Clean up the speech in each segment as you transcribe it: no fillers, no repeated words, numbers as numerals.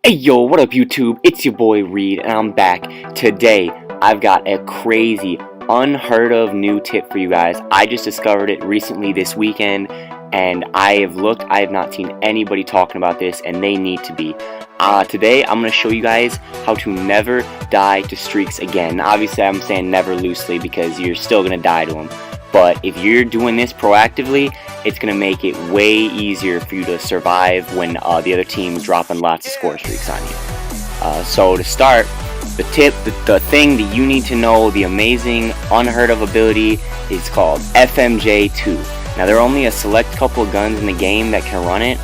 Hey yo, what up YouTube? It's your boy Reed and I'm back. Today I've got a crazy, unheard of new tip for you guys. I just discovered it recently this weekend and I have not seen anybody talking about this and they need to be. Today I'm going to show you guys how to never die to streaks again. Obviously I'm saying never loosely because you're still going to die to them. But if you're doing this proactively, it's going to make it way easier for you to survive when the other team's dropping lots of score streaks on you. So to start, the tip, the thing that you need to know, the amazing, unheard of ability is called FMJ2. Now there are only a select couple of guns in the game that can run it.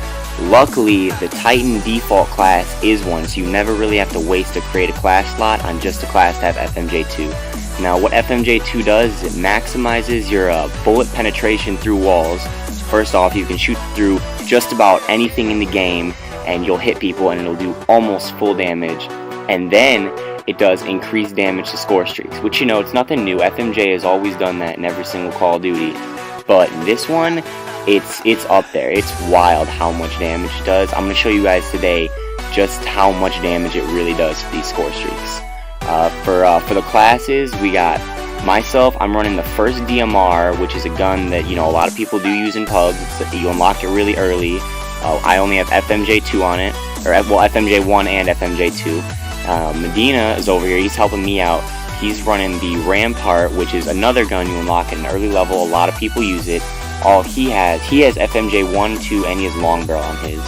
Luckily, the Titan default class is one, so you never really have to waste to create a class slot on just a class to have FMJ2. Now what FMJ2 does is it maximizes your bullet penetration through walls. So first off, you can shoot through just about anything in the game and you'll hit people and it'll do almost full damage. And then it does increased damage to score streaks, which, you know, it's nothing new. FMJ has always done that in every single Call of Duty. But this one, it's up there. It's wild how much damage it does. I'm going to show you guys today just how much damage it really does to these score streaks. For the classes, we got myself. I'm running the first DMR, which is a gun that, you know, a lot of people do use in pubs. You unlock it really early. I only have FMJ2 on it, or well, FMJ1 and FMJ2. Medina is over here. He's helping me out. He's running the Rampart, which is another gun you unlock at an early level. A lot of people use it. All he has FMJ1, 2, and he has long barrel on his.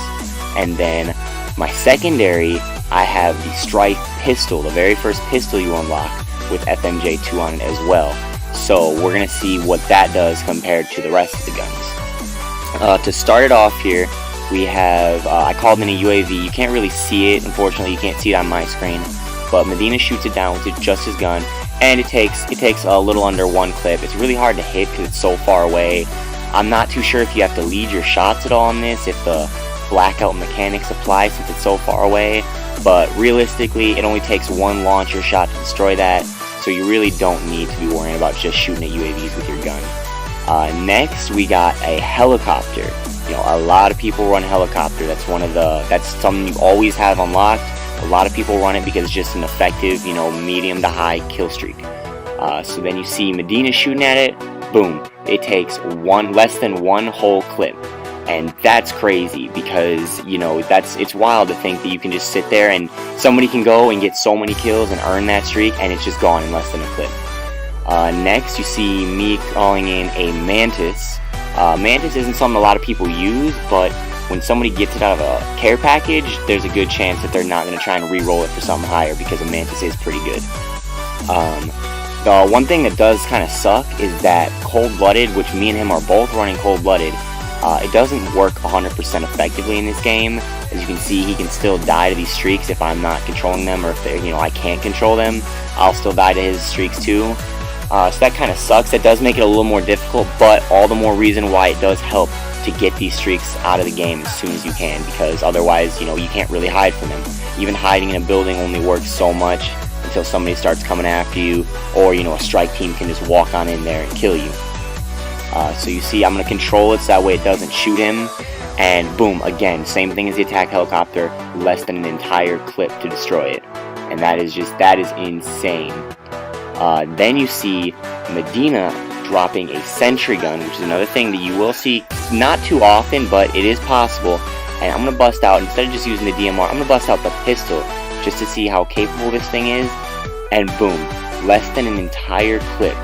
And then my secondary, I have the Strife pistol, the very first pistol you unlock with FMJ2 on it as well. So we're going to see what that does compared to the rest of the guns. To start it off here, we have, I called in a UAV. You can't really see it, unfortunately. You can't see it on my screen. But Medina shoots it down with just his gun, and it takes a little under one clip. It's really hard to hit because it's so far away. I'm not too sure if you have to lead your shots at all on this, if the blackout mechanics apply since it's so far away. But realistically, it only takes one launcher shot to destroy that, so you really don't need to be worrying about just shooting at UAVs with your gun. Next, we got a helicopter. You know, a lot of people run helicopter. That's something you always have unlocked. A lot of people run it because it's just an effective, you know, medium to high kill streak. So then you see Medina shooting at it. Boom! It takes less than one whole clip. And that's crazy because, you know, it's wild to think that you can just sit there and somebody can go and get so many kills and earn that streak and it's just gone in less than a clip. Next, you see me calling in a Mantis. Mantis isn't something a lot of people use, but when somebody gets it out of a care package, there's a good chance that they're not going to try and re-roll it for something higher because a Mantis is pretty good. The one thing that does kind of suck is that Cold-Blooded, which me and him are both running Cold-Blooded, it doesn't work 100% effectively in this game. As you can see, he can still die to these streaks if I'm not controlling them, or if I can't control them, I'll still die to his streaks too. So that kind of sucks. That does make it a little more difficult, but all the more reason why it does help to get these streaks out of the game as soon as you can, because otherwise, you know, you can't really hide from them. Even hiding in a building only works so much until somebody starts coming after you, or, you know, a strike team can just walk on in there and kill you. So you see, I'm going to control it so that way it doesn't shoot him, and boom, again, same thing as the attack helicopter, less than an entire clip to destroy it. And that is insane. Then you see Medina dropping a sentry gun, which is another thing that you will see not too often, but it is possible. And I'm going to bust out, instead of just using the DMR, I'm going to bust out the pistol just to see how capable this thing is. And boom, less than an entire clip.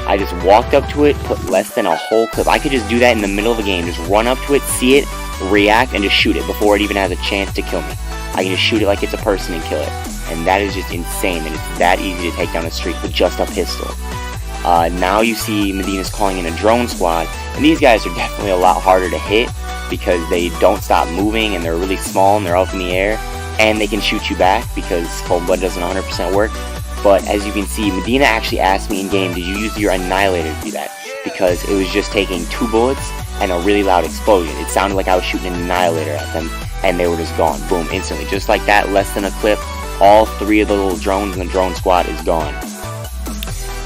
I just walked up to it, put less than a whole clip. I could just do that in the middle of the game, just run up to it, see it, react, and just shoot it before it even has a chance to kill me. I can just shoot it like it's a person and kill it. And that is just insane that it's that easy to take down a streak with just a pistol. Now you see Medina's calling in a drone squad, and these guys are definitely a lot harder to hit because they don't stop moving and they're really small and they're up in the air, and they can shoot you back because Cold Blood doesn't 100% work. But as you can see, Medina actually asked me in game, did you use your Annihilator to do that? Because it was just taking 2 bullets and a really loud explosion. It sounded like I was shooting an Annihilator at them, and they were just gone. Boom, instantly. Just like that, less than a clip, all 3 of the little drones in the drone squad is gone.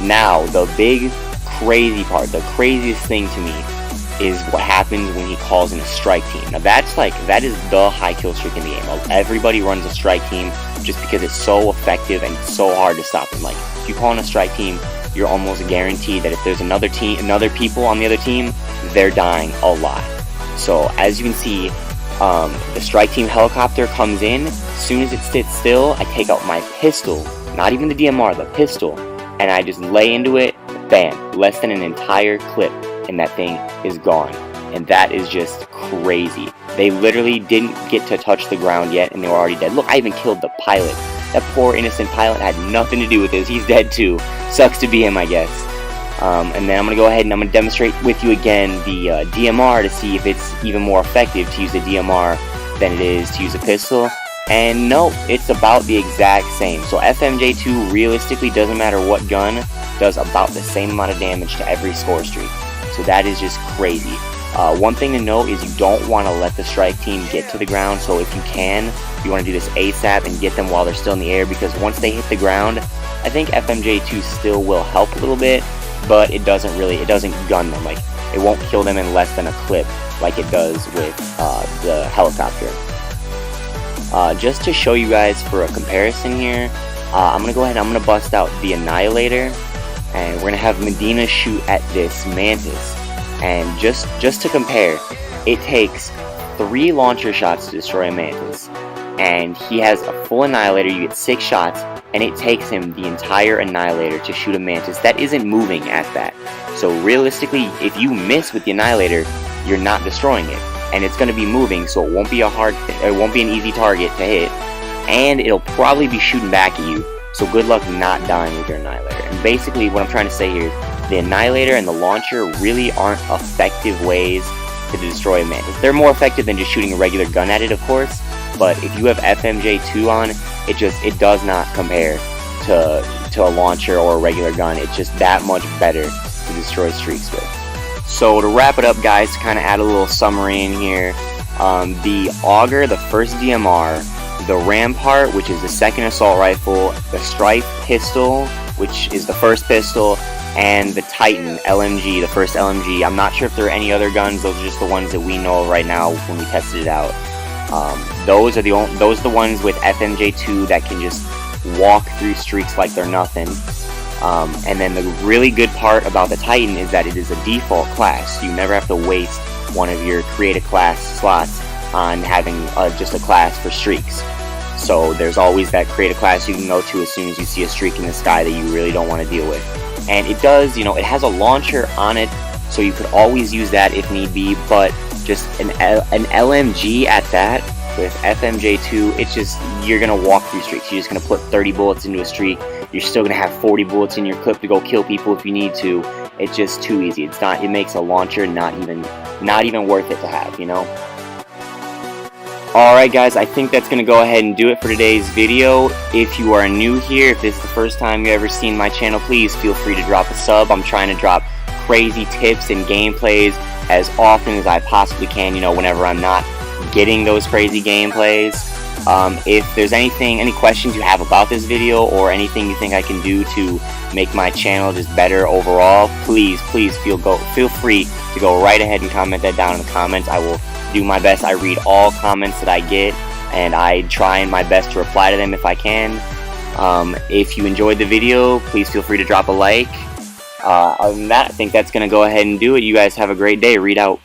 Now, the big crazy part, the craziest thing to me, is what happens when he calls in a strike team. Now that is the high kill streak in the game. Everybody runs a strike team just because it's so effective and it's so hard to stop them. Like, if you call in a strike team, you're almost guaranteed that if there's another people on the other team, they're dying a lot. So as you can see, the strike team helicopter comes in. As soon as it sits still, I take out my pistol, not even the DMR, the pistol, and I just lay into it. Bam, less than an entire clip, and that thing is gone. And that is just crazy. They literally didn't get to touch the ground yet, and they were already dead. Look, I even killed the pilot. That poor innocent pilot had nothing to do with this. He's dead too. Sucks to be him, I guess. And then I'm going to go ahead and I'm going to demonstrate with you again the DMR to see if it's even more effective to use a DMR than it is to use a pistol. And no, it's about the exact same. So FMJ2 realistically, doesn't matter what gun, does about the same amount of damage to every score streak. So that is just crazy. One thing to note is you don't want to let the strike team get to the ground. So if you can, you want to do this ASAP and get them while they're still in the air, because once they hit the ground, I think FMJ2 still will help a little bit, but it doesn't gun them. Like, it won't kill them in less than a clip like it does with the helicopter. Just to show you guys for a comparison here, I'm going to go ahead and I'm going to bust out the Annihilator, and we're going to have Medina shoot at this Mantis. And just to compare, it takes 3 launcher shots to destroy a Mantis, and he has a full Annihilator. You get 6 shots, and it takes him the entire Annihilator to shoot a Mantis that isn't moving at that. So realistically, if you miss with the Annihilator, you're not destroying it, and it's going to be moving, so it won't be an easy target to hit, and it'll probably be shooting back at you. So good luck not dying with your Annihilator. And basically what I'm trying to say here is the Annihilator and the launcher really aren't effective ways to destroy a Mantis. They're more effective than just shooting a regular gun at it, of course, but if you have FMJ2 on, it does not compare to a launcher or a regular gun. It's just that much better to destroy streaks with. So to wrap it up, guys, to kind of add a little summary in here, the Auger, the first DMR, the Rampart, which is the second assault rifle, the Strife pistol, which is the first pistol, and the Titan LMG, the first LMG. I'm not sure if there are any other guns. Those are just the ones that we know of right now when we tested it out. Those are the ones with FMJ2 that can just walk through streaks like they're nothing. And then the really good part about the Titan is that it is a default class. You never have to waste one of your create a class slots on having just a class for streaks. So there's always that create a class you can go to as soon as you see a streak in the sky that you really don't want to deal with. And it does, it has a launcher on it, so you could always use that if need be, but just an LMG at that with FMJ2, it's just, you're going to walk through streaks. You're just going to put 30 bullets into a streak. You're still going to have 40 bullets in your clip to go kill people if you need to. It's just too easy. It makes a launcher not even worth it to have, Alright guys, I think that's going to go ahead and do it for today's video. If you are new here, if this is the first time you've ever seen my channel, please feel free to drop a sub. I'm trying to drop crazy tips and gameplays as often as I possibly can, whenever I'm not getting those crazy gameplays. If there's any questions you have about this video or anything you think I can do to make my channel just better overall, please feel free to go right ahead and comment that down in the comments. I will do my best. I read all comments that I get, and I try my best to reply to them if I can. If you enjoyed the video, please feel free to drop a like. Other than that, I think that's going to go ahead and do it. You guys have a great day. Read out.